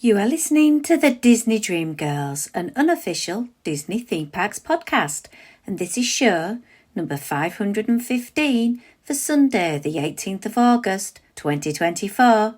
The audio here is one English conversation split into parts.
You are listening to the Disney Dream Girls, an unofficial Disney theme parks podcast, and this is show number 515 for Sunday, the 18th of August, 2024.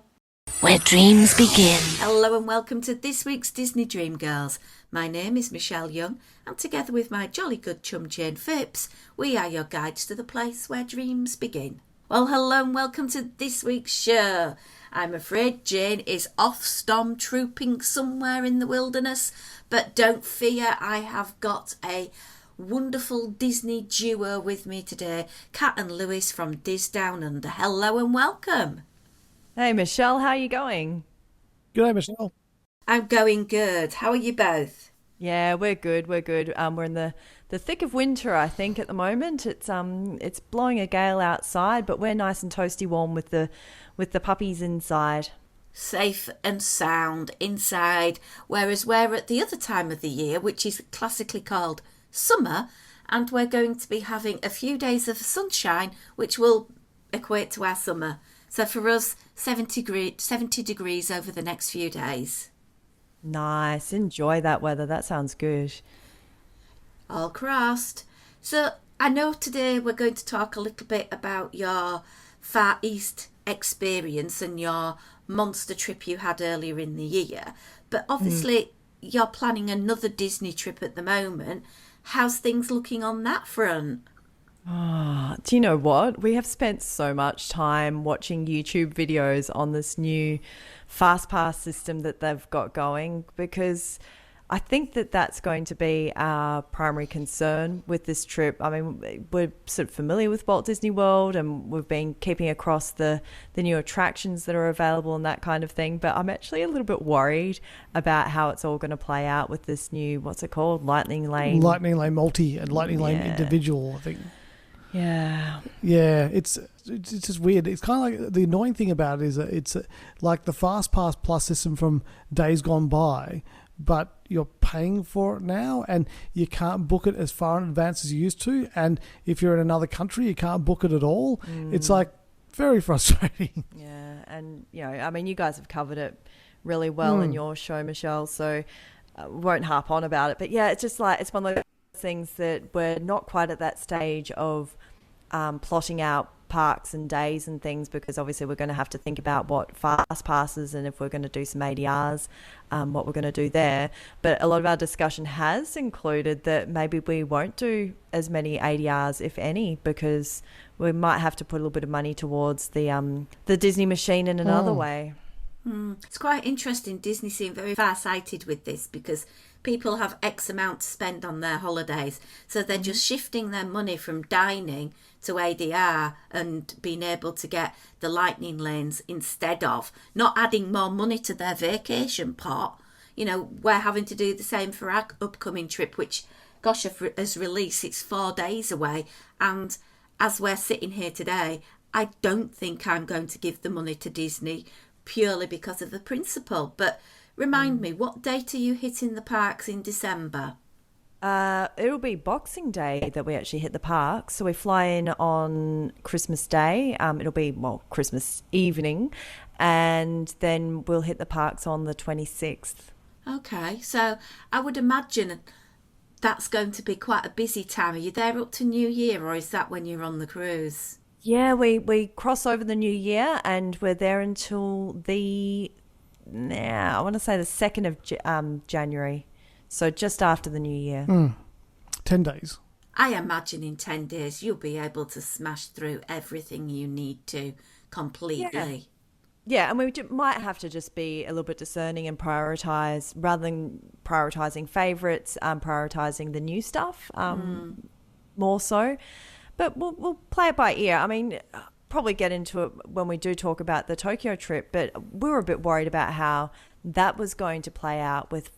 Where dreams begin. Hello and welcome to this week's Disney Dream Girls. My name is Michelle Young, and together with my jolly good chum Jane Phipps, we are your guides to the place where dreams begin. Well, hello and welcome to this week's show. I'm afraid Jane is off stormtrooping somewhere in the wilderness, but don't fear, I have got a wonderful Disney duo with me today, Kat and Lewis from Diz Down Under. Hello and welcome. Hey Michelle, how are you going? G'day, Michelle. I'm going good. How are you both? Yeah, we're good. We're in the thick of winter, I think, at the moment. It's blowing a gale outside, but we're nice and toasty warm with the puppies inside. Safe and sound inside, whereas we're at the other time of the year, which is classically called summer, and we're going to be having a few days of sunshine, which will equate to our summer. So for us, 70 degrees over the next few days. Nice. Enjoy that weather. That sounds good. All crossed. So I know today we're going to talk a little bit about your Far East experience and your monster trip you had earlier in the year. But obviously you're planning another Disney trip at the moment. How's things looking on that front? Oh, do you know what? We have spent so much time watching YouTube videos on this new FastPass system that they've got going, because I think that that's going to be our primary concern with this trip. I mean, we're sort of familiar with Walt Disney World and we've been keeping across the new attractions that are available and that kind of thing. But I'm actually a little bit worried about how it's all going to play out with this new, what's it called? Lightning Lane. Lightning Lane Multi and Lightning Lane Individual, I think. Yeah. Yeah, it's just weird. It's kind of like the annoying thing about it is that it's like the FastPass Plus system from days gone by, but you're paying for it now and you can't book it as far in advance as you used to. And if you're in another country, you can't book it at all. It's like very frustrating. Yeah, and I mean, you guys have covered it really well in your show, Michelle, so won't harp on about it. But yeah, it's just like, it's one of those things that we're not quite at that stage of plotting out parks and days and things, because obviously we're going to have to think about what fast passes and if we're going to do some ADRs, what we're going to do there. But a lot of our discussion has included that maybe we won't do as many ADRs, if any, because we might have to put a little bit of money towards the Disney machine in another way. It's quite interesting. Disney seem very far-sighted with this, because people have X amount to spend on their holidays. So they're just shifting their money from dining to ADR and being able to get the lightning lanes instead of not adding more money to their vacation pot. We're having to do the same for our upcoming trip, which, gosh, has released. It's 4 days away. And as we're sitting here today, I don't think I'm going to give the money to Disney purely because of the principle. But remind me, what date are you hitting the parks in December? It'll be Boxing Day that we actually hit the parks. So we fly in on Christmas Day. It'll be, Christmas evening. And then we'll hit the parks on the 26th. Okay, so I would imagine that's going to be quite a busy time. Are you there up to New Year, or is that when you're on the cruise? Yeah, we cross over the New Year and we're there until I want to say the 2nd of January. So just after the New Year. 10 days. I imagine in 10 days you'll be able to smash through everything you need to completely. Yeah, and we might have to just be a little bit discerning and prioritise, rather than prioritising favourites, prioritising the new stuff more so. But we'll play it by ear. I mean, probably get into it when we do talk about the Tokyo trip, but we were a bit worried about how that was going to play out with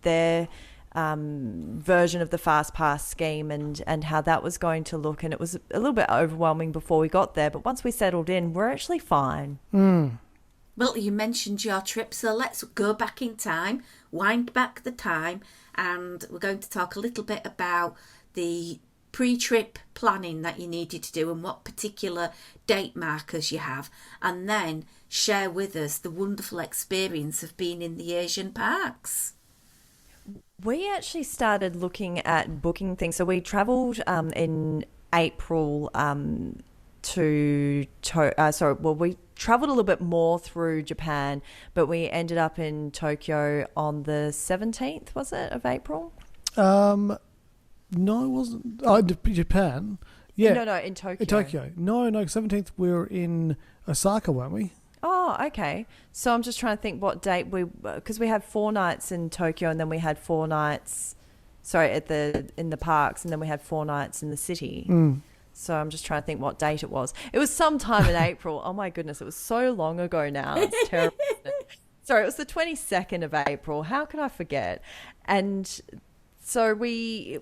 their version of the FastPass scheme and how that was going to look. And it was a little bit overwhelming before we got there, but once we settled in, we're actually fine. Well, you mentioned your trip, so let's go back in time, wind back the time, and we're going to talk a little bit about the pre-trip planning that you needed to do and what particular date markers you have, and then share with us the wonderful experience of being in the Asian parks? We actually started looking at booking things. So we travelled in April we travelled a little bit more through Japan, but we ended up in Tokyo on the 17th, was it, of April? No, it wasn't. Oh, Japan. Yeah. No, in Tokyo. In Tokyo. No, 17th we were in Osaka, weren't we? Oh, okay. So I'm just trying to think what date because we had 4 nights in Tokyo, and then we had 4 nights, in the parks, and then we had 4 nights in the city. So I'm just trying to think what date it was. It was sometime in April. Oh my goodness, it was so long ago now. It's terrible. Sorry, it was the 22nd of April. How could I forget? And so we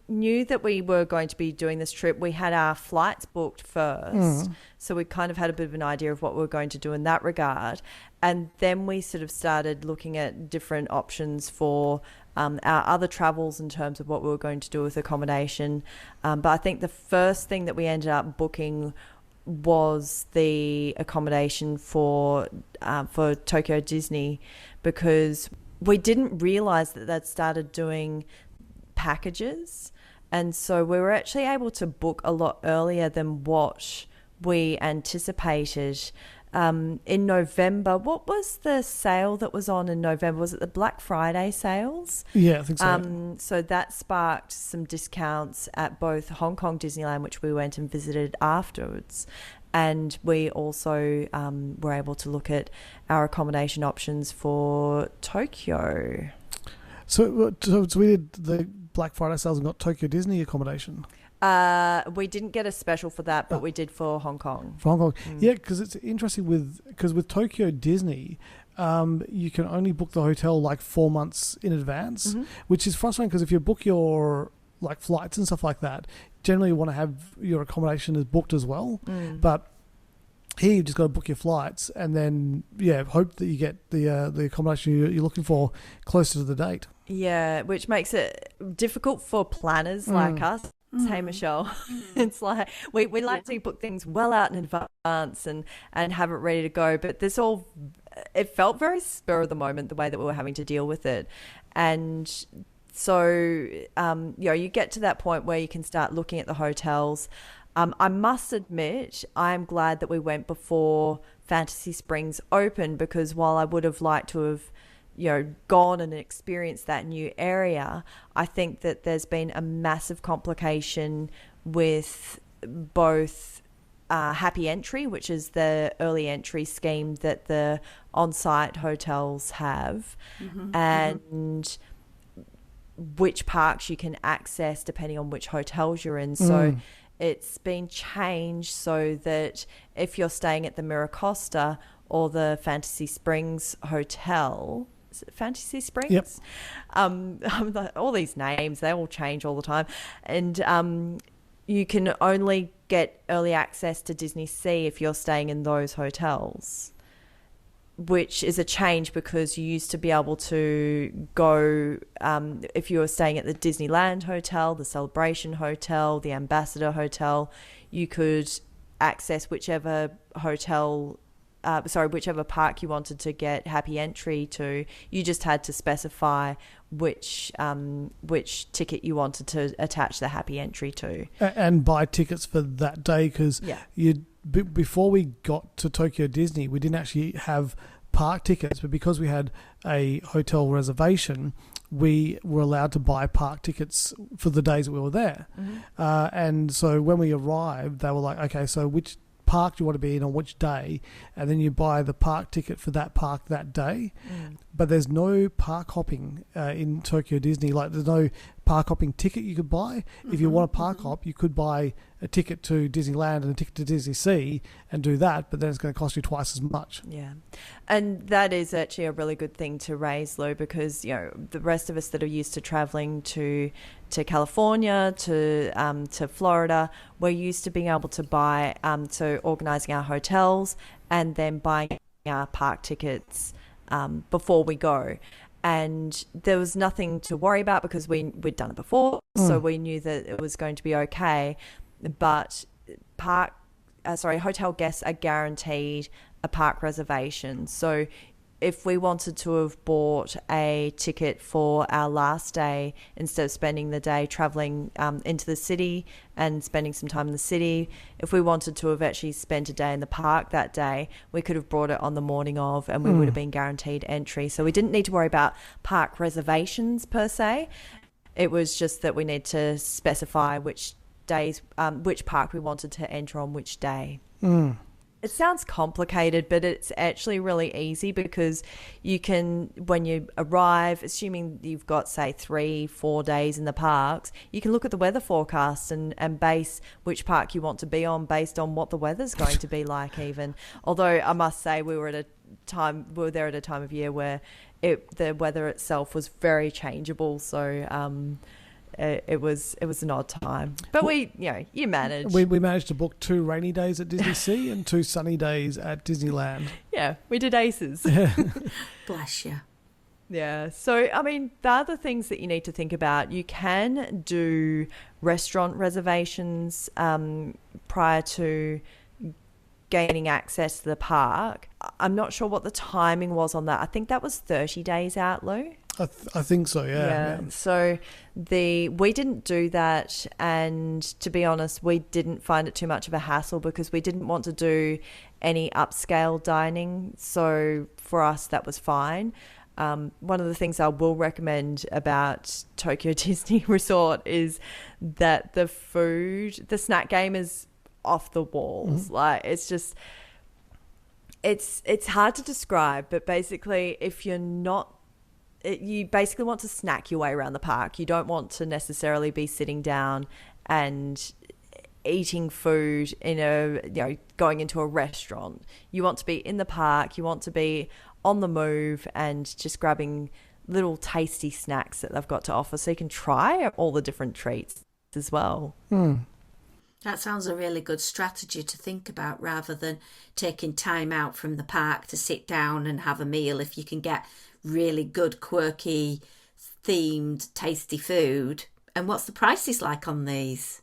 knew that we were going to be doing this trip. We had our flights booked first. So we kind of had a bit of an idea of what we were going to do in that regard. And then we sort of started looking at different options for our other travels in terms of what we were going to do with accommodation. But I think the first thing that we ended up booking was the accommodation for Tokyo Disney, because we didn't realize that they'd started doing packages, and so we were actually able to book a lot earlier than what we anticipated. In November, what was the sale that was on in November? Was it the Black Friday sales? Yeah, I think so. So that sparked some discounts at both Hong Kong Disneyland, which we went and visited afterwards, and we also were able to look at our accommodation options for Tokyo. So we did the Black Friday sales and got Tokyo Disney accommodation. We didn't get a special for that, but we did for Hong Kong. For Hong Kong, yeah, because it's interesting with Tokyo Disney, you can only book the hotel like 4 months in advance, which is frustrating because if you book your like flights and stuff like that, generally you want to have your accommodation as booked as well. But here you just got to book your flights and then hope that you get the accommodation you're looking for closer to the date. Yeah, which makes it difficult for planners like us. Hey, Michelle. It's like we like to book things well out in advance and have it ready to go. But it felt very spur of the moment, the way that we were having to deal with it. And so, you get to that point where you can start looking at the hotels. I must admit, I'm glad that we went before Fantasy Springs opened, because while I would have liked to have gone and experienced that new area, I think that there's been a massive complication with both Happy Entry, which is the early entry scheme that the on-site hotels have, and which parks you can access depending on which hotels you're in. So it's been changed so that if you're staying at the Miracosta or the Fantasy Springs Hotel, Fantasy Springs? Yep. All these names, they all change all the time. And you can only get early access to Disney Sea if you're staying in those hotels, which is a change because you used to be able to go, if you were staying at the Disneyland Hotel, the Celebration Hotel, the Ambassador Hotel, you could access whichever whichever park you wanted to get Happy Entry to. You just had to specify which ticket you wanted to attach the Happy Entry to. And buy tickets for that day, because before we got to Tokyo Disney, we didn't actually have park tickets, but because we had a hotel reservation, we were allowed to buy park tickets for the days that we were there. And so when we arrived, they were like, okay, so which park do you want to be in on which day, and then you buy the park ticket for that park that day. But there's no park hopping in Tokyo Disney. Like, there's no park hopping ticket you could buy. If you want a park hop, you could buy a ticket to Disneyland and a ticket to Disney Sea and do that, but then it's going to cost you twice as much. Yeah. And that is actually a really good thing to raise, Lou, because the rest of us that are used to traveling to California, to Florida, we're used to being able to buy, to organising our hotels and then buying our park tickets before we go. And there was nothing to worry about because we'd done it before, so we knew that it was going to be okay. But park hotel guests are guaranteed a park reservation. So if we wanted to have bought a ticket for our last day, instead of spending the day traveling into the city and spending some time in the city, if we wanted to have actually spent a day in the park that day, we could have brought it on the morning of, and we would have been guaranteed entry. So we didn't need to worry about park reservations per se. It was just that we need to specify which days, which park we wanted to enter on which day. It sounds complicated, but it's actually really easy, because you can, when you arrive, assuming you've got, say, 3-4 days in the parks, you can look at the weather forecast and base which park you want to be on based on what the weather's going to be like even. Although I must say we were there at a time of year where the weather itself was very changeable, so it was an odd time, but you managed. We managed to book 2 rainy days at Disney Sea and 2 sunny days at Disneyland. Yeah, we did aces. Bless you. Yeah, so I mean, the other things that you need to think about, you can do restaurant reservations prior to gaining access to the park. I'm not sure what the timing was on that. I think that was 30 days out, Lou. I think so, yeah. So we didn't do that, and to be honest, we didn't find it too much of a hassle because we didn't want to do any upscale dining. So for us, that was fine. One of the things I will recommend about Tokyo Disney Resort is that the snack game is off the walls. Like, it's just, it's hard to describe, but basically, if you're not, you basically want to snack your way around the park. You don't want to necessarily be sitting down and eating food going into a restaurant. You want to be in the park. You want to be on the move and just grabbing little tasty snacks that they've got to offer, so you can try all the different treats as well. That sounds a really good strategy to think about, rather than taking time out from the park to sit down and have a meal. If you can get really good, quirky, themed, tasty food. And what's the prices like on these?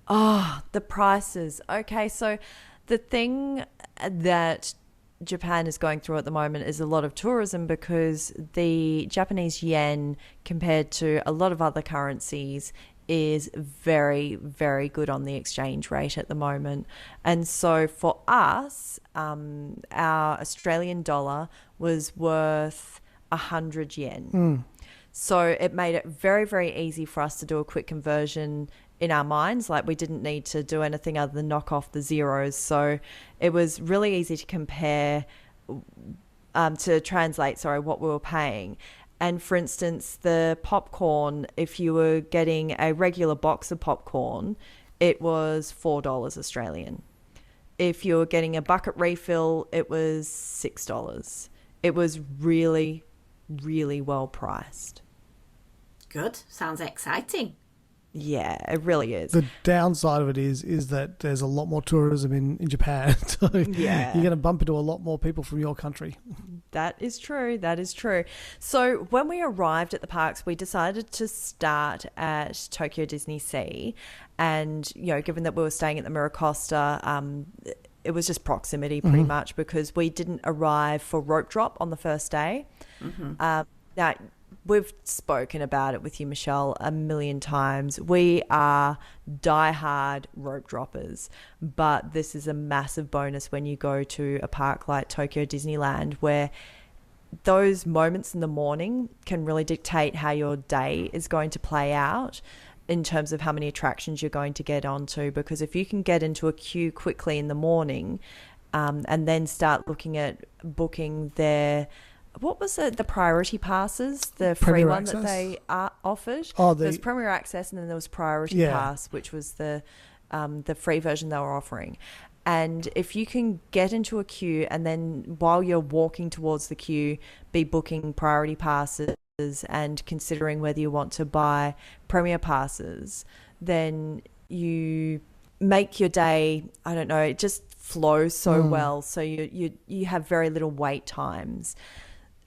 Oh, the prices. Okay, so the thing that Japan is going through at the moment is a lot of tourism, because the Japanese yen compared to a lot of other currencies is very, very good on the exchange rate at the moment. And so for us, our Australian dollar was worth 100 yen. So it made it very, very easy for us to do a quick conversion in our minds. Like, we didn't need to do anything other than knock off the zeros. So it was really easy to compare, to translate, what we were paying. And for instance, the popcorn, if you were getting a regular box of popcorn, it was $4 Australian. If you were getting a bucket refill, it was $6. It was really, really well priced. Good. Sounds exciting. Yeah, it really is. The downside of it is that there's a lot more tourism in Japan. So yeah, you're going to bump into a lot more people from your country. That is true. That is true. So when we arrived at the parks, we decided to start at Tokyo Disney Sea. And, given that we were staying at the Miracosta, it was just proximity pretty much, because we didn't arrive for rope drop on the first day. Now, we've spoken about it with you, Michelle, a million times. We are diehard rope droppers, but this is a massive bonus when you go to a park like Tokyo Disneyland, where those moments in the morning can really dictate how your day is going to play out in terms of how many attractions you're going to get onto. Because if you can get into a queue quickly in the morning, and then start looking at booking their... What was it? The priority passes, the free Premier one Access? that they offered. Oh, there was Premier Access, and then there was Priority Pass, which was the free version they were offering. And if you can get into a queue, and then while you're walking towards the queue, be booking priority passes and considering whether you want to buy Premier passes, then you make your day, I don't know, it just flows so well. So you have very little wait times.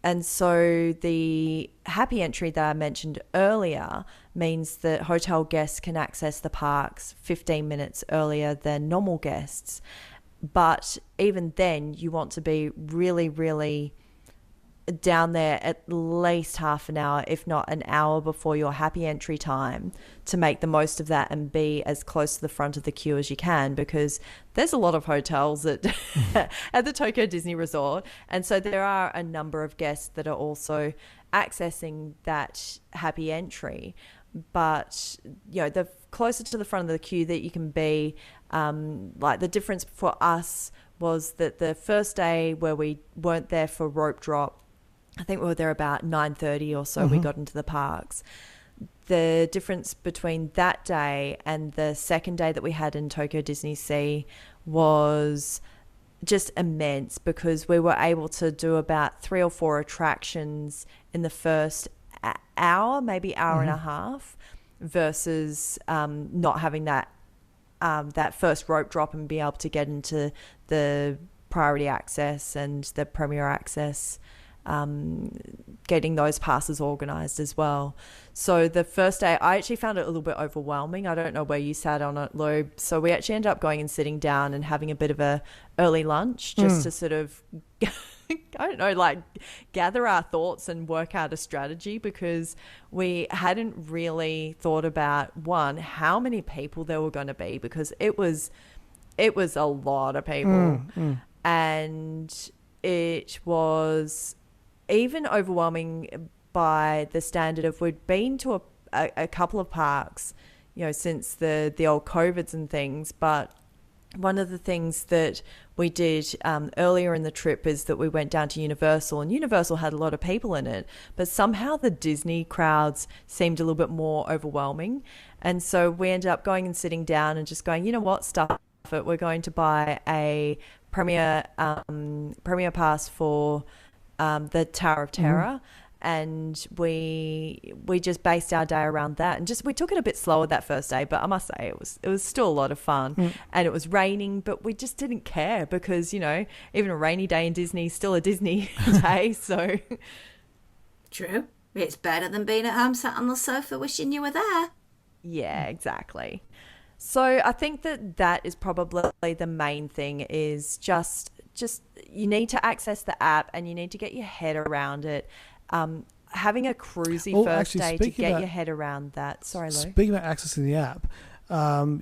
And so the happy entry that I mentioned earlier means that hotel guests can access the parks 15 minutes earlier than normal guests. But even then, you want to be really, really down there at least half an hour, if not an hour before your happy entry time, to make the most of that and be as close to the front of the queue as you can, because there's a lot of hotels at at the Tokyo Disney Resort, and so there are a number of guests that are also accessing that happy entry. But the closer to the front of the queue that you can be, like the difference for us was that the first day where we weren't there for rope drop, I think we were there about 9:30 or so. We got into the parks. The difference between that day and the second day that we had in Tokyo Disney Sea was just immense, because we were able to do about 3 or 4 attractions in the first hour, maybe hour and a half, versus not having that first rope drop and be able to get into the priority access and the premier access, getting those passes organized as well. So the first day, I actually found it a little bit overwhelming. I don't know where you sat on it, Lou. So we actually ended up going and sitting down and having a bit of a early lunch just to sort of, I don't know, like gather our thoughts and work out a strategy, because we hadn't really thought about, one, how many people there were going to be, because it was a lot of people. And it was even overwhelming by the standard of, we'd been to a couple of parks, since the old COVIDs and things. But one of the things that we did earlier in the trip is that we went down to Universal, and Universal had a lot of people in it, but somehow the Disney crowds seemed a little bit more overwhelming. And so we ended up going and sitting down and just going, you know what, stuff it. We're going to buy a premier pass for the Tower of Terror. And we just based our day around that, and we took it a bit slower that first day, but I must say it was still a lot of fun. And it was raining, but we just didn't care, because even a rainy day in Disney is still a Disney day. So true, it's better than being at home sat on the sofa wishing you were there. Yeah, exactly. So I think that is probably the main thing, is just you need to access the app and you need to get your head around it. Having a cruisy first day to get your head around that. Sorry, Lou. Speaking about accessing the app,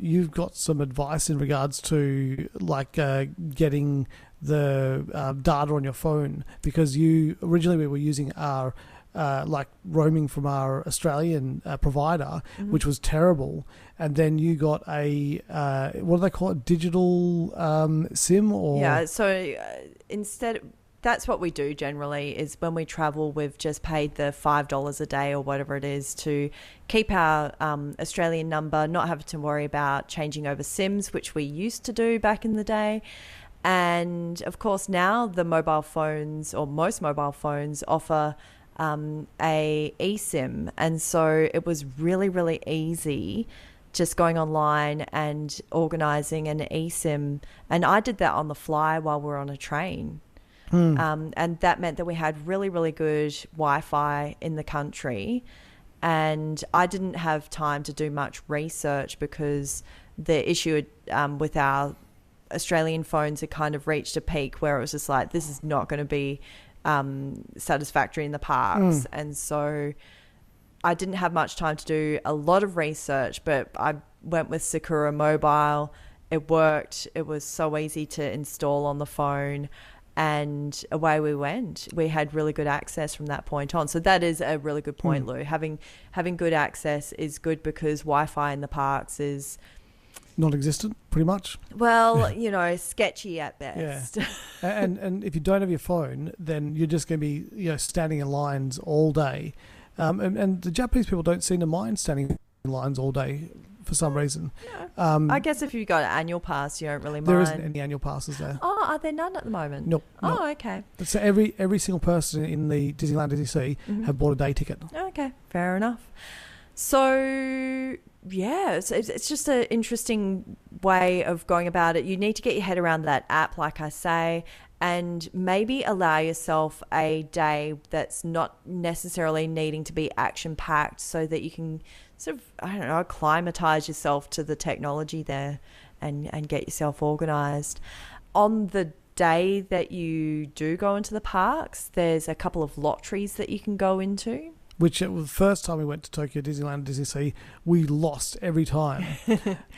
you've got some advice in regards to getting the data on your phone, because originally we were using our roaming from our Australian provider, which was terrible, and then you got a what do they call it, digital SIM? Or so instead, that's what we do generally, is when we travel, we've just paid the $5 a day or whatever it is to keep our Australian number, not having to worry about changing over SIMs, which we used to do back in the day. And of course now the mobile phones, or most mobile phones, offer a eSIM, and so it was really, really easy just going online and organising an eSIM, and I did that on the fly while we were on a train. And that meant that we had really, really good Wi-Fi in the country, and I didn't have time to do much research, because the issue with our Australian phones had kind of reached a peak where it was just like, this is not going to be satisfactory in the parks. And so I didn't have much time to do a lot of research, but I went with Sakura Mobile. It worked. It was so easy to install on the phone, and away we went. We had really good access from that point on. So that is a really good point, Lou. Having good access is good, because Wi-Fi in the parks is non-existent, pretty much. Well, sketchy at best. Yeah. and if you don't have your phone, then you're just going to be standing in lines all day. And the Japanese people don't seem to mind standing in lines all day for some reason. No. I guess if you've got an annual pass, you don't really mind. There isn't any annual passes there. Oh, are there none at the moment? Nope. Oh, okay. So every single person in the Disneyland Disney Sea have bought a day ticket. Okay, fair enough. So yeah, it's just an interesting way of going about it. You need to get your head around that app, like I say, and maybe allow yourself a day that's not necessarily needing to be action packed, so that you can sort of, I don't know, acclimatize yourself to the technology there and get yourself organized. On the day that you do go into the parks, there's a couple of lotteries that you can go into. Which it was the first time we went to Tokyo Disneyland and Disney Sea, we lost every time.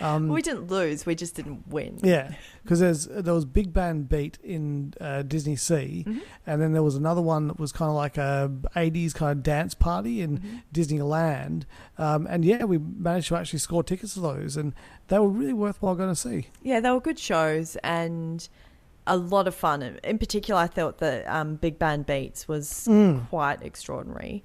We didn't lose, we just didn't win. Yeah, because there was Big Band Beat in Disney Sea, and then there was another one that was kind of like a 80s kind of dance party in Disneyland. And yeah, we managed to actually score tickets for those, and they were really worthwhile going to see. Yeah, they were good shows and a lot of fun. In particular, I thought that Big Band Beats was quite extraordinary.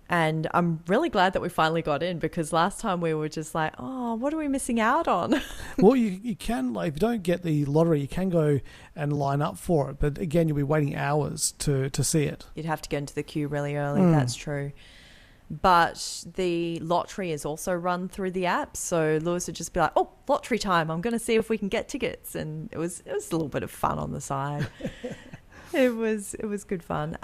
And I'm really glad that we finally got in, because last time we were just like, oh, what are we missing out on? Well, you can, like, if you don't get the lottery, you can go and line up for it. But again, you'll be waiting hours to see it. You'd have to get into the queue really early. That's true. But the lottery is also run through the app. So Lewis would just be like, oh, lottery time. I'm going to see if we can get tickets. And it was a little bit of fun on the side. It was good fun.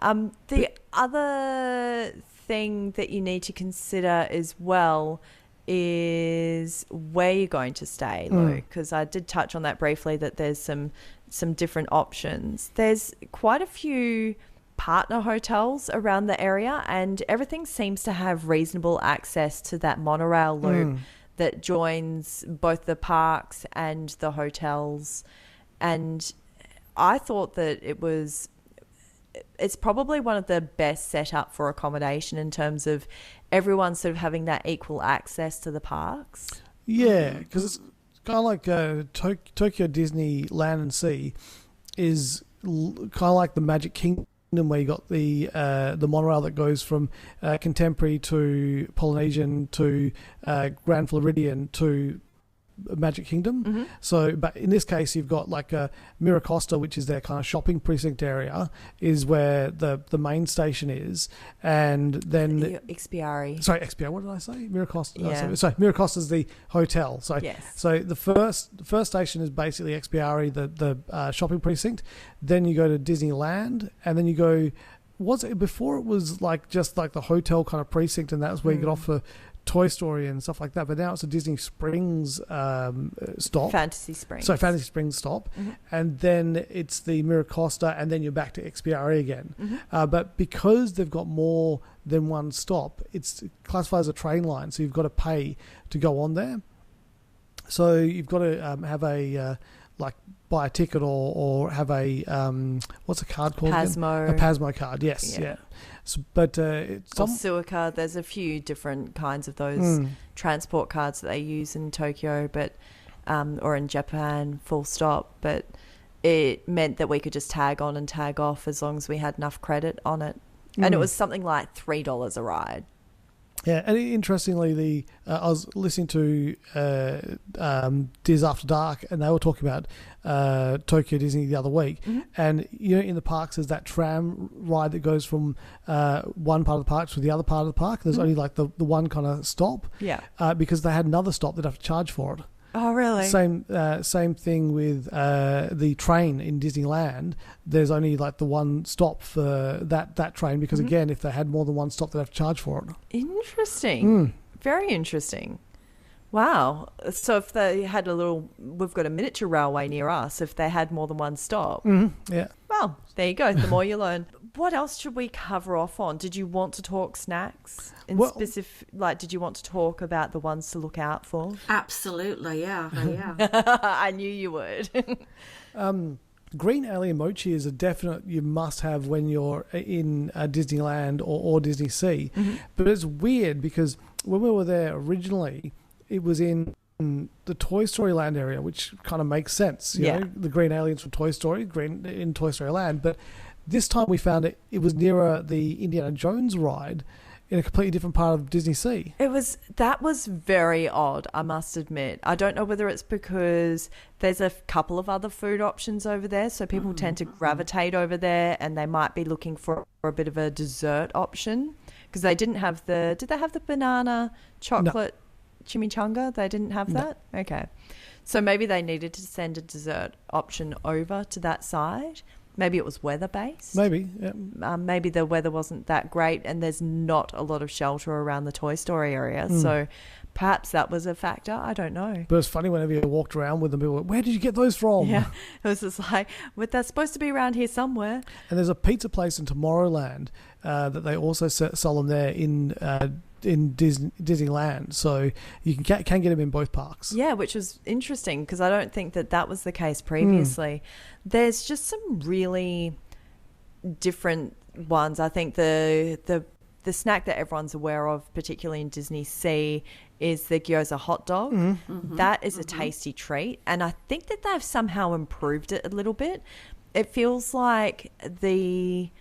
The other thing that you need to consider as well is where you're going to stay, Lou, because I did touch on that briefly, that there's some different options. There's quite a few partner hotels around the area, and everything seems to have reasonable access to that monorail loop that joins both the parks and the hotels. And I thought that it's probably one of the best set up for accommodation in terms of everyone sort of having that equal access to the parks. Yeah, because it's kind of like Tokyo Disneyland and Sea is kind of like the Magic Kingdom, where you got the monorail that goes from Contemporary to Polynesian to Grand Floridian to Magic Kingdom. So, but in this case, you've got like a Miracosta, which is their kind of shopping precinct area, is where the main station is, and then Expiari. Sorry, Expiari. What did I say? Miracosta. Yeah. Sorry, Miracosta is the hotel. So, yes. So the first station is basically Expiari, the shopping precinct. Then you go to Disneyland, and then you go. Was it before? It was like just like the hotel kind of precinct, and that was where you get off for Toy Story and stuff like that, but now it's a Disney Springs stop. Fantasy Springs. So Fantasy Springs stop, and then it's the Miracosta, and then you're back to Expiari again. But because they've got more than one stop, it's classified as a train line, so you've got to pay to go on there. So you've got to have a buy a ticket or have a what's a card called? Pasmo. A Pasmo card, yes, yeah. So, but it's or Suica. There's a few different kinds of those transport cards that they use in Tokyo, but or in Japan, full stop. But it meant that we could just tag on and tag off as long as we had enough credit on it, and it was something like $3 a ride. Yeah, and interestingly, I was listening to Diz After Dark, and they were talking about Tokyo Disney the other week. And in the parks, there's that tram ride that goes from one part of the park to the other part of the park. There's only like the one kind of stop. Yeah. Because they had another stop, they'd have to charge for it. Oh, really? Same thing with the train in Disneyland. There's only like the one stop for that train, because again, if they had more than one stop, they'd have to charge for it. Interesting. Very interesting. Wow. So if they had we've got a miniature railway near us, if they had more than one stop. Yeah. Well, there you go. The more you learn. What else should we cover off on? Did you want to talk snacks? Did you want to talk about the ones to look out for? Absolutely, yeah. I knew you would. Green alien mochi is a definite you must have when you're in Disneyland or Disney Sea. But it's weird because when we were there originally, it was in the Toy Story Land area, which kind of makes sense. You know, the green aliens from Toy Story, green in Toy Story Land. But this time we found it was nearer the Indiana Jones ride in a completely different part of Disney Sea. That was very odd, I must admit. I don't know whether it's because there's a couple of other food options over there, so people tend to gravitate over there, and they might be looking for a bit of a dessert option, because they didn't have did they have the banana chocolate chimichanga? They didn't have that? Okay. So maybe they needed to send a dessert option over to that side. Maybe it was weather based. Maybe, yeah. Maybe the weather wasn't that great and there's not a lot of shelter around the Toy Story area. So perhaps that was a factor. I don't know. But it's funny whenever you walked around with them, people were, where did you get those from? Yeah, it was just like, well, they're supposed to be around here somewhere. And there's a pizza place in Tomorrowland that they also sell them there in Disneyland. So you can get them in both parks. Yeah, which was interesting because I don't think that was the case previously. There's just some really different ones. I think the snack that everyone's aware of, particularly in Disney Sea, is the gyoza hot dog. That is a tasty treat, and I think that they've somehow improved it a little bit. It feels like the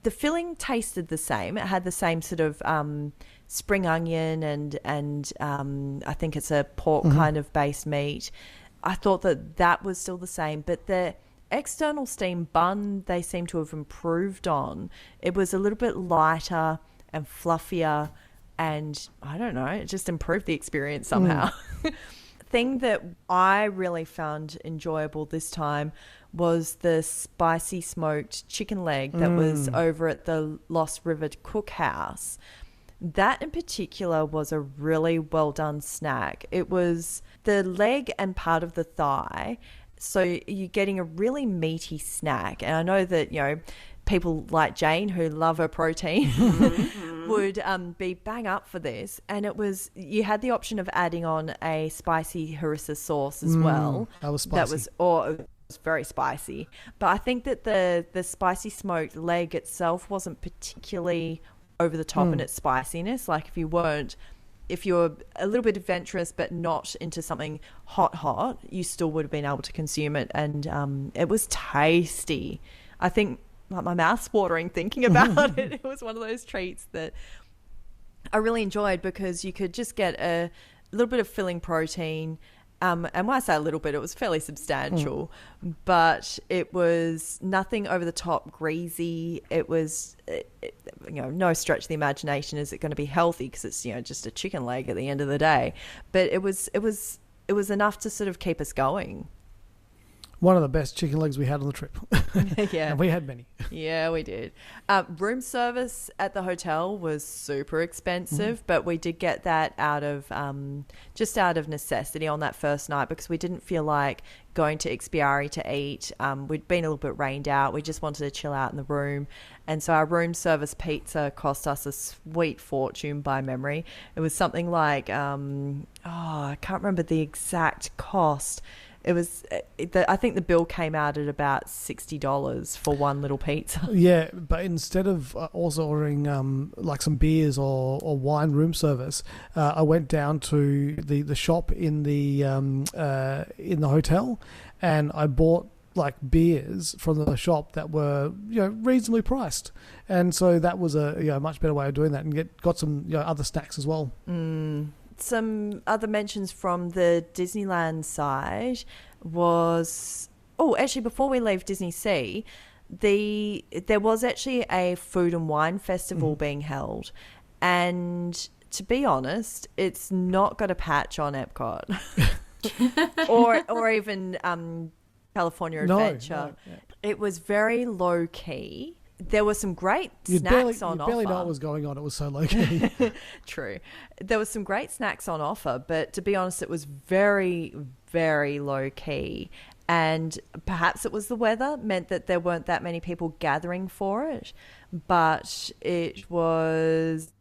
filling tasted the same. It had the same sort of spring onion and I think it's a pork kind of based meat. I thought that was still the same, but the external steam bun they seem to have improved on. It was a little bit lighter and fluffier, and I don't know, it just improved the experience somehow. Thing that I really found enjoyable this time was the spicy smoked chicken leg that was over at the Lost River Cookhouse. That in particular was a really well done snack. It was the leg and part of the thigh, so you're getting a really meaty snack. And I know that, you know, people like Jane who love her protein would be bang up for this. And it was, you had the option of adding on a spicy harissa sauce as well. That was spicy. It was very spicy. But I think that the spicy smoked leg itself wasn't particularly over the top in its spiciness. Like if you're a little bit adventurous but not into something hot, you still would have been able to consume it. And it was tasty. I think, like, my mouth's watering thinking about it. It was one of those treats that I really enjoyed because you could just get a little bit of filling protein. And when I say a little bit, it was fairly substantial, but it was nothing over the top greasy. It was, no stretch of the imagination. Is it going to be healthy? Because it's, just a chicken leg at the end of the day. But it was enough to sort of keep us going. One of the best chicken legs we had on the trip. Yeah. And we had many. Yeah, we did. Room service at the hotel was super expensive, but we did get that out of just out of necessity on that first night because we didn't feel like going to Expiari to eat. We'd been a little bit rained out. We just wanted to chill out in the room. And so our room service pizza cost us a sweet fortune by memory. It was something like, I can't remember the exact cost. It was, I think the bill came out at about $60 for one little pizza. Yeah, but instead of also ordering like some beers or wine room service, I went down to the shop in the hotel, and I bought like beers from the shop that were reasonably priced, and so that was a much better way of doing that, and got some other snacks as well. Some other mentions from the Disneyland side was, actually before we leave Disney Sea, there was actually a food and wine festival being held, and to be honest, it's not got a patch on Epcot or even California Adventure. No, yeah. It was very low key. There were some great snacks on offer. You barely know what was going on. It was so low key. True. There was some great snacks on offer, but to be honest, it was very, very low key. And perhaps it was the weather meant that there weren't that many people gathering for it. But it was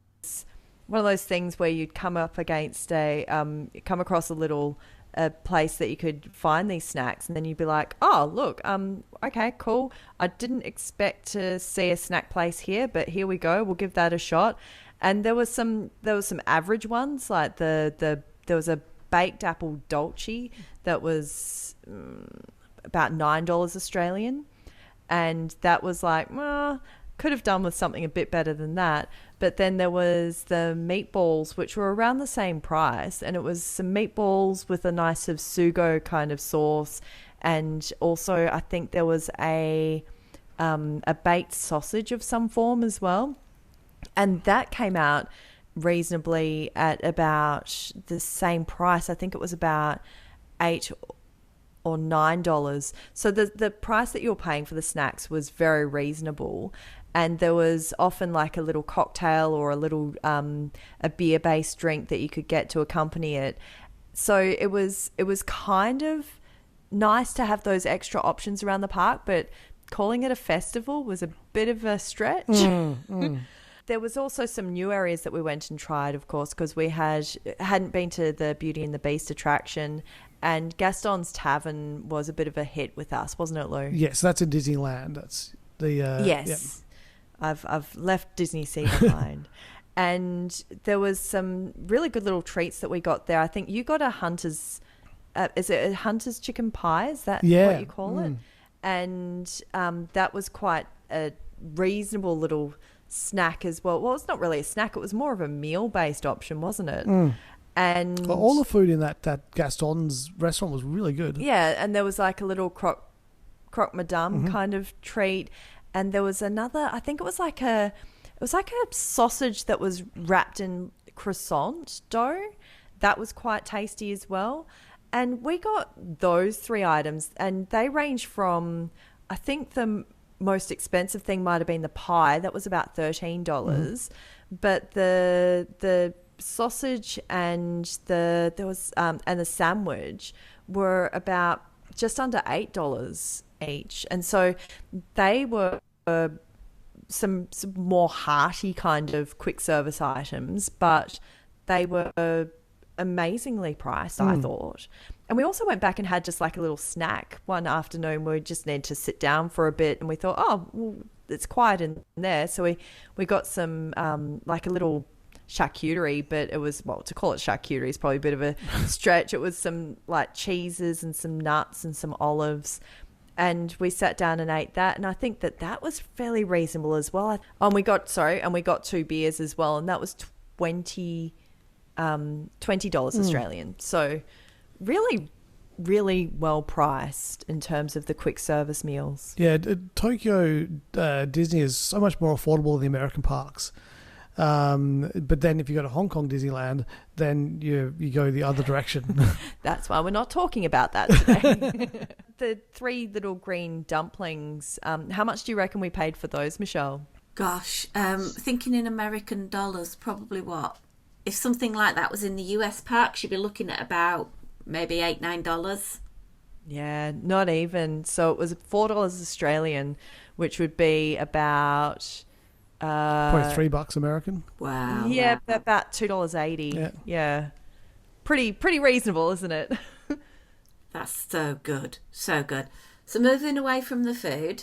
one of those things where you'd come up against come across a place that you could find these snacks, and then you'd be like, oh, look, okay, cool. I didn't expect to see a snack place here, but here we go. We'll give that a shot. And there was some average ones, like there was a baked apple dolce that was about $9 Australian, and that was like, could have done with something a bit better than that. But then there was the meatballs, which were around the same price, and it was some meatballs with a nice of sugo kind of sauce, and also I think there was a baked sausage of some form as well, and that came out reasonably at about the same price. I think it was about $8 or $9. So the price that you're paying for the snacks was very reasonable. And there was often like a little cocktail or a little a beer-based drink that you could get to accompany it. So it was kind of nice to have those extra options around the park, but calling it a festival was a bit of a stretch. There was also some new areas that we went and tried, of course, because we hadn't been to the Beauty and the Beast attraction, and Gaston's Tavern was a bit of a hit with us, wasn't it, Lou? Yes, that's in Disneyland. That's the yes. Yep. I've left Disney Sea behind. And there was some really good little treats that we got there. I think you got a Hunter's, is it a Hunter's chicken pie? Is that what you call it? And that was quite a reasonable little snack as well. Well, it's not really a snack. It was more of a meal-based option, wasn't it? And well, all the food in that Gaston's restaurant was really good. Yeah, and there was like a little croque madame kind of treat. And there was another, I think it was like a sausage that was wrapped in croissant dough. That was quite tasty as well. And we got those 3 items, and they range from, I think the most expensive thing might have been the pie. That was about $13. But the sausage and the sandwich were about just under $8 each. And so they were some more hearty kind of quick service items, but they were amazingly priced, I thought. And we also went back and had just like a little snack one afternoon where we just needed to sit down for a bit, and we thought, oh, well, it's quiet in there. So we got some like a little charcuterie, but it was, well, to call it charcuterie is probably a bit of a stretch. It was some like cheeses and some nuts and some olives. And we sat down and ate that, and I think that was fairly reasonable as well. And we got 2 beers as well, and that was $20 Australian. So really, really well priced in terms of the quick service meals. Yeah, Tokyo Disney is so much more affordable than the American parks. But then if you go to Hong Kong Disneyland, then you go the other direction. That's why we're not talking about that today. The 3 little green dumplings, how much do you reckon we paid for those, Michelle? Gosh, thinking in American dollars, probably what? If something like that was in the US parks, you'd be looking at about maybe $8-9. Yeah, not even. So it was $4 Australian, which would be about... probably $3 American. Wow. Yeah, about $2.80. Yeah. Pretty reasonable, isn't it? That's so good. So good. So moving away from the food,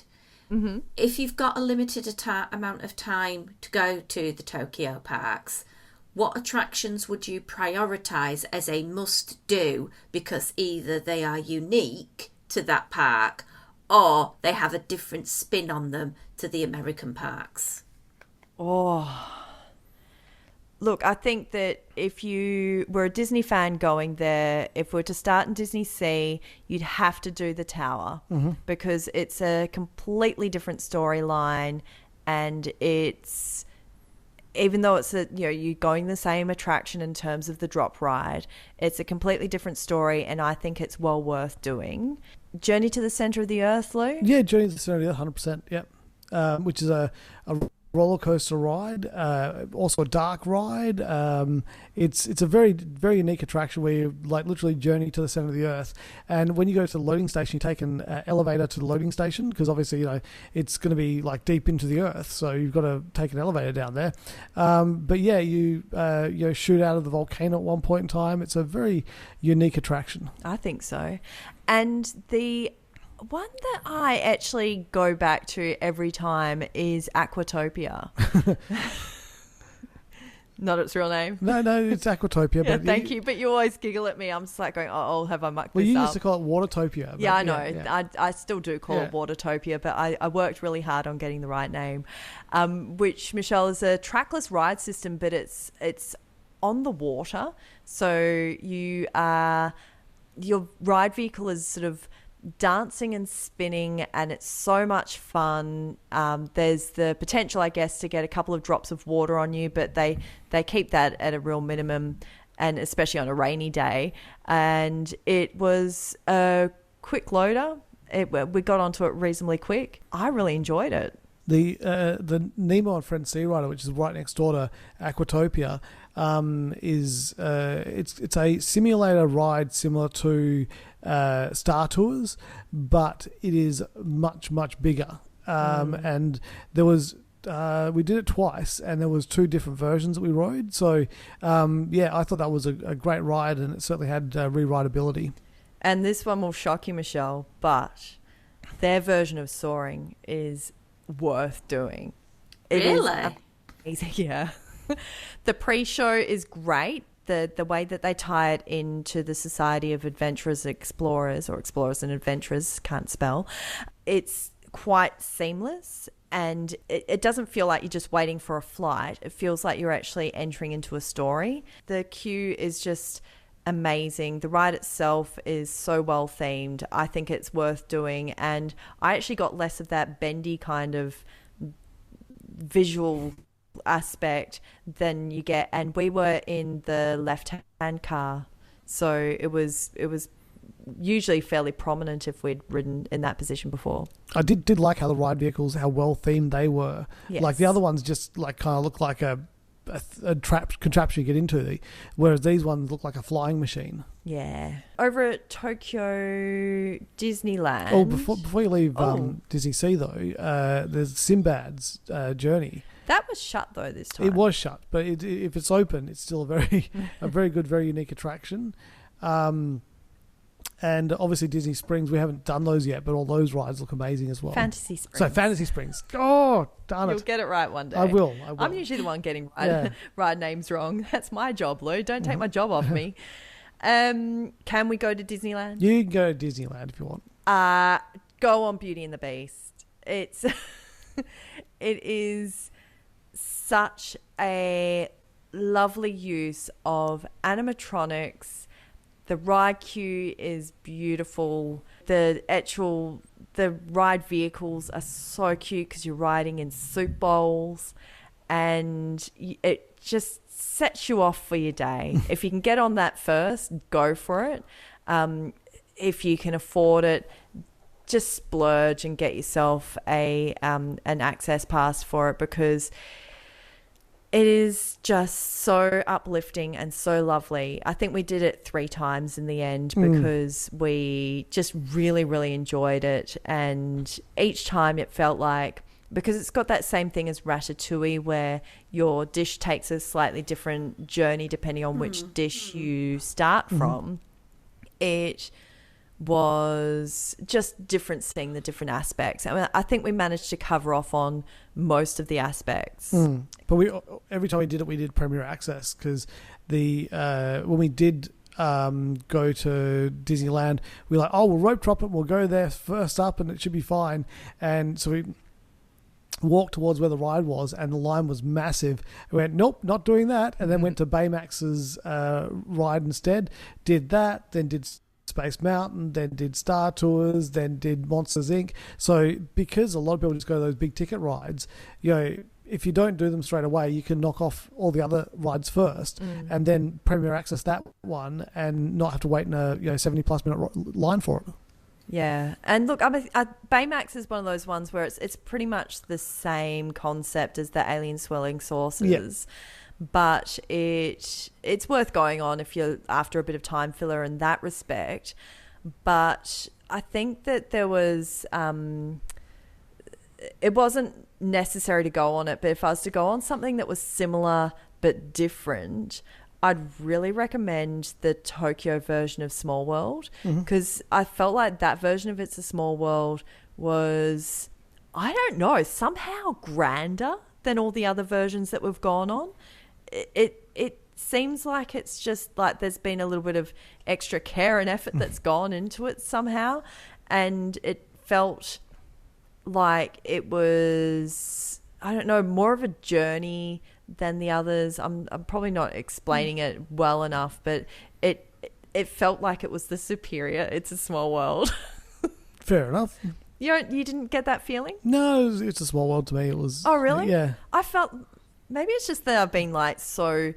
if you've got a limited amount of time to go to the Tokyo parks, what attractions would you prioritise as a must-do because either they are unique to that park or they have a different spin on them to the American parks? Oh, look, I think that if you were a Disney fan going there, if we're to start in Disney Sea, you'd have to do the tower because it's a completely different storyline, and it's, even though it's you're going the same attraction in terms of the drop ride, it's a completely different story, and I think it's well worth doing. Journey to the Center of the Earth, Lou? Yeah, Journey to the Center of the Earth, 100%. Yep, which is a roller coaster ride, also a dark ride. It's a very, very unique attraction where you like literally journey to the center of the earth. And when you go to the loading station, you take an elevator to the loading station because obviously it's going to be like deep into the earth, so you've got to take an elevator down there. But yeah, you shoot out of the volcano at one point in time. It's a very unique attraction. I think so. And the one that I actually go back to every time is Aquatopia. Not its real name. No, it's Aquatopia. But thank you. But you always giggle at me. I'm just like going, oh, have I mucked this up? Well, you used to call it Watertopia. Yeah, I know. Yeah. I still do call it Watertopia, but I worked really hard on getting the right name, which, Michelle, is a trackless ride system, but it's on the water. So your ride vehicle is sort of dancing and spinning, and it's so much fun. There's the potential, I guess, to get a couple of drops of water on you, but they keep that at a real minimum, and especially on a rainy day. And it was a quick loader. We got onto it reasonably quick. I really enjoyed it. The Nemo and Friends Sea Rider, which is right next door to Aquatopia, is it's a simulator ride similar to Star Tours, but it is much bigger. And there was we did it twice, and there was 2 different versions that we rode. So I thought that was a great ride, and it certainly had re-rideability. And this one will shock you, Michelle, but their version of Soaring is worth doing. It Really? is amazing, yeah. The pre-show is great. The way that they tie it into the Society of Adventurers Explorers, or Explorers and Adventurers, can't spell. It's quite seamless, and it doesn't feel like you're just waiting for a flight. It feels like you're actually entering into a story. The queue is just amazing. The ride itself is so well themed. I think it's worth doing, and I actually got less of that bendy kind of visual aspect than you get, and we were in the left-hand car, so it was usually fairly prominent if we'd ridden in that position before. I did like how the ride vehicles, how well themed they were. Yes. Like the other ones just like kind of look like a contraption you get into, whereas these ones look like a flying machine. Yeah. Over at Tokyo Disneyland. Oh, before you leave Disney Sea though, there's Sinbad's Journey. That was shut though this time. It was shut, but if it's open, it's still a very good, very unique attraction. And obviously Disney Springs, we haven't done those yet, but all those rides look amazing as well. Fantasy Springs. So Fantasy Springs. Oh, darn it. You'll get it right one day. I will. I'm usually the one getting ride names wrong. That's my job, Lou. Don't take my job off me. Can we go to Disneyland? You can go to Disneyland if you want. Go on Beauty and the Beast. It is such a lovely use of animatronics. The ride queue is beautiful. The ride vehicles are so cute because you're riding in soup bowls, and it just sets you off for your day. If you can get on that first, go for it. If you can afford it, just splurge and get yourself an access pass for it, because it is just so uplifting and so lovely. I think we did it 3 times in the end because we just really, really enjoyed it. And each time it felt like, because it's got that same thing as Ratatouille, where your dish takes a slightly different journey depending on which dish you start from. It was just different, seeing the different aspects. I mean, I think we managed to cover off on most of the aspects. But every time we did Premier Access, because when we did go to Disneyland, we were like, we'll rope drop it, we'll go there first up and it should be fine. And so we walked towards where the ride was, and the line was massive. We went, nope, not doing that, and then went to Baymax's ride instead, did that, then did Space Mountain, then did Star Tours, then did Monsters Inc. So because a lot of people just go to those big ticket rides, if you don't do them straight away, you can knock off all the other rides first and then Premier Access that one and not have to wait in a 70+ minute line for it. Yeah, and look, Baymax is one of those ones where it's pretty much the same concept as the Alien Swirling Saucers. Yeah. But it's worth going on if you're after a bit of time filler in that respect. But I think that there was it wasn't necessary to go on it, but if I was to go on something that was similar but different, I'd really recommend the Tokyo version of Small World, because I felt like that version of It's a Small World was, I don't know, somehow grander than all the other versions that we've gone on. It seems like it's just like there's been a little bit of extra care and effort that's gone into it somehow, and it felt like it was, I don't know, more of a journey than the others. I'm probably not explaining it well enough, but it felt like it was the superior It's a Small World. Fair enough. You didn't get that feeling? No, It's a Small World to me. It was. Oh, really? Yeah. I felt, maybe it's just that I've been like so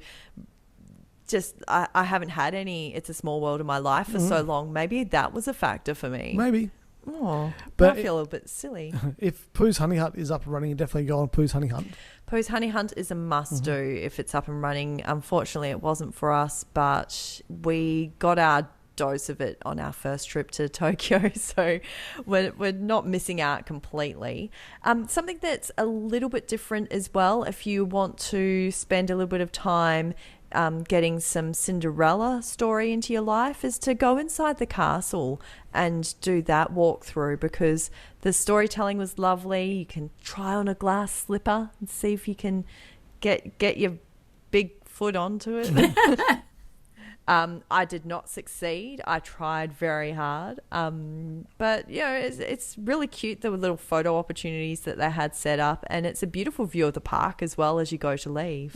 I haven't had any It's a Small World in my life for so long. Maybe that was a factor for me. Maybe. Oh, But I feel a bit silly. If Pooh's Honey Hunt is up and running, you definitely go on Pooh's Honey Hunt. Pooh's Honey Hunt is a must-do if it's up and running. Unfortunately, it wasn't for us, but we got our dose of it on our first trip to Tokyo, so we're not missing out completely. Something that's a little bit different as well, if you want to spend a little bit of time getting some Cinderella story into your life, is to go inside the castle and do that walkthrough, because the storytelling was lovely. You can try on a glass slipper and see if you can get your big foot onto it. I did not succeed. I tried very hard. But, you know, it's really cute, the little photo opportunities that they had set up. And it's a beautiful view of the park as well as you go to leave.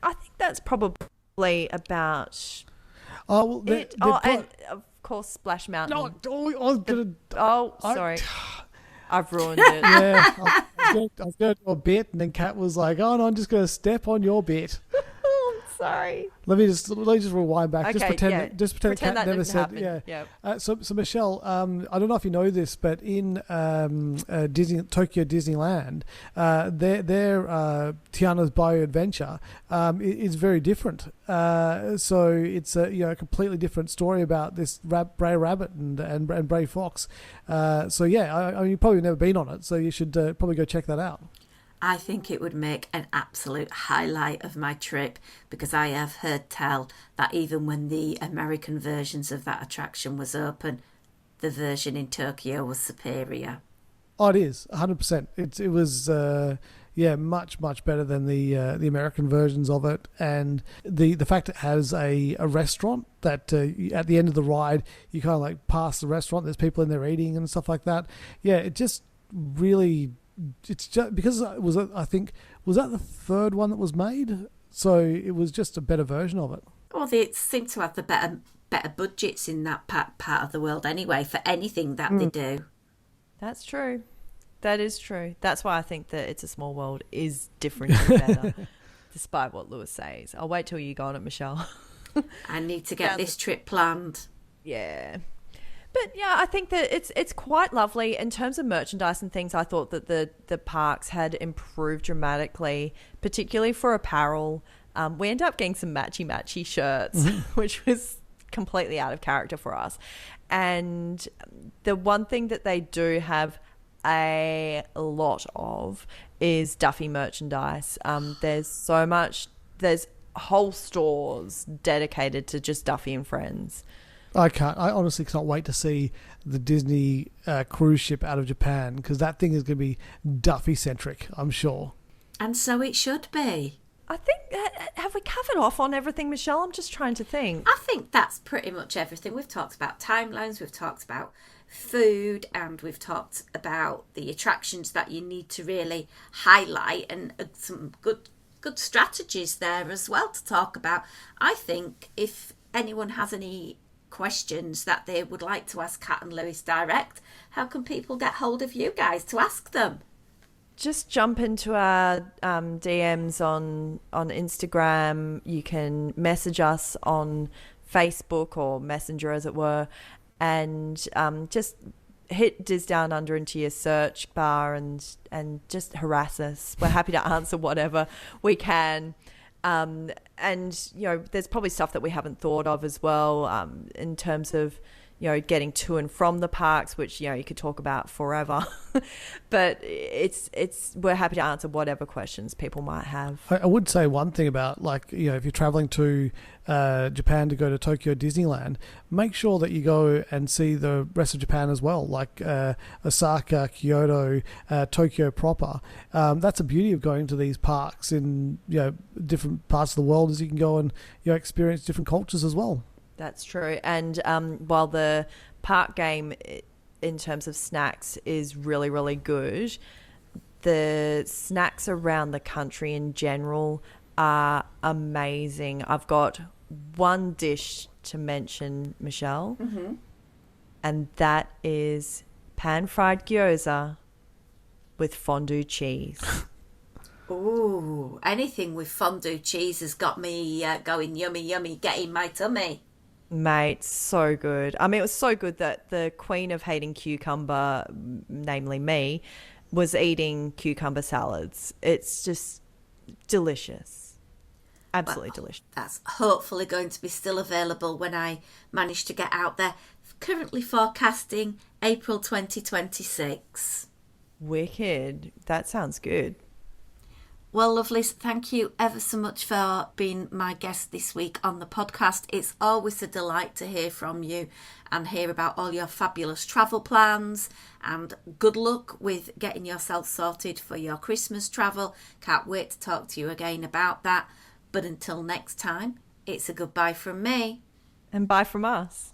I think that's probably about Oh, well, it. And, of course, Splash Mountain. no, I was gonna. Sorry. I've ruined it. Yeah, I was gonna do a bit, and then Kat was like, "Oh no, I'm just gonna step on your bit." I'm sorry. Let me just rewind back. Just Okay, pretend yeah. that, just pretend Pretend Kat that never didn't said. happen. Yeah. Yep. So Michelle, I don't know if you know this, but in Tokyo Disneyland, their Tiana's Bio Adventure is very different. So it's a completely different story about this Bray Rabbit and Bray Fox. So yeah, I mean, you've probably never been on it, so you should probably go check that out. I think it would make an absolute highlight of my trip, because I have heard tell that even when the American versions of that attraction was open, the version in Tokyo was superior. Oh, it is 100%. It was much better than the American versions of it, and the fact it has a restaurant that at the end of the ride you kind of like pass the restaurant. There's people in there eating and stuff like that. Yeah, it just really. It's just because I think was that the third one that was made, so it was just a better version of it. Well, they seem to have the better budgets in that part of the world anyway for anything that they do. That's true. That is true. That's why I think that It's a Small World is different and better, despite what Lewis says. I'll wait till you go on it, Michelle. I need to get this trip planned. Yeah. But yeah, I think that it's quite lovely in terms of merchandise and things. I thought that the parks had improved dramatically, particularly for apparel. We ended up getting some matchy shirts, which was completely out of character for us. And the one thing that they do have a lot of is Duffy merchandise. There's so much. There's whole stores dedicated to just Duffy and Friends. I honestly can't wait to see the Disney cruise ship out of Japan, because that thing is going to be Duffy centric, I'm sure. And so it should be. I think, have we covered off on everything, Michelle? I'm just trying to think. I think that's pretty much everything. We've talked about timelines, we've talked about food, and we've talked about the attractions that you need to really highlight, and some good strategies there as well to talk about. I think if anyone has any questions that they would like to ask Kat and Lewis direct, how can people get hold of you guys to ask them? Just jump into our DMs on Instagram. You can message us on Facebook or Messenger, as it were, and just hit Diz Down Under into your search bar and just harass us. We're happy to answer whatever we can. And, you know, there's probably stuff that we haven't thought of as well, in terms of, you know, getting to and from the parks, which, you know, you could talk about forever. But we're happy to answer whatever questions people might have. I would say one thing about, like, you know, if you're traveling to Japan to go to Tokyo Disneyland, make sure that you go and see the rest of Japan as well, like Osaka, Kyoto, Tokyo proper. That's the beauty of going to these parks in, you know, different parts of the world, is you can go and, you know, experience different cultures as well. That's true. And while the park game in terms of snacks is really, really good, the snacks around the country in general are amazing. I've got one dish to mention, Michelle, and that is pan-fried gyoza with fondue cheese. Ooh, anything with fondue cheese has got me going yummy, yummy, get in my tummy. Mate, so good. I mean, it was so good that the queen of hating cucumber, namely me, was eating cucumber salads. It's just delicious. Absolutely delicious. That's hopefully going to be still available when I manage to get out there. Currently forecasting April 2026. Wicked. That sounds good. Well, lovelies, thank you ever so much for being my guest this week on the podcast. It's always a delight to hear from you and hear about all your fabulous travel plans, and good luck with getting yourself sorted for your Christmas travel. Can't wait to talk to you again about that. But until next time, it's a goodbye from me. And bye from us.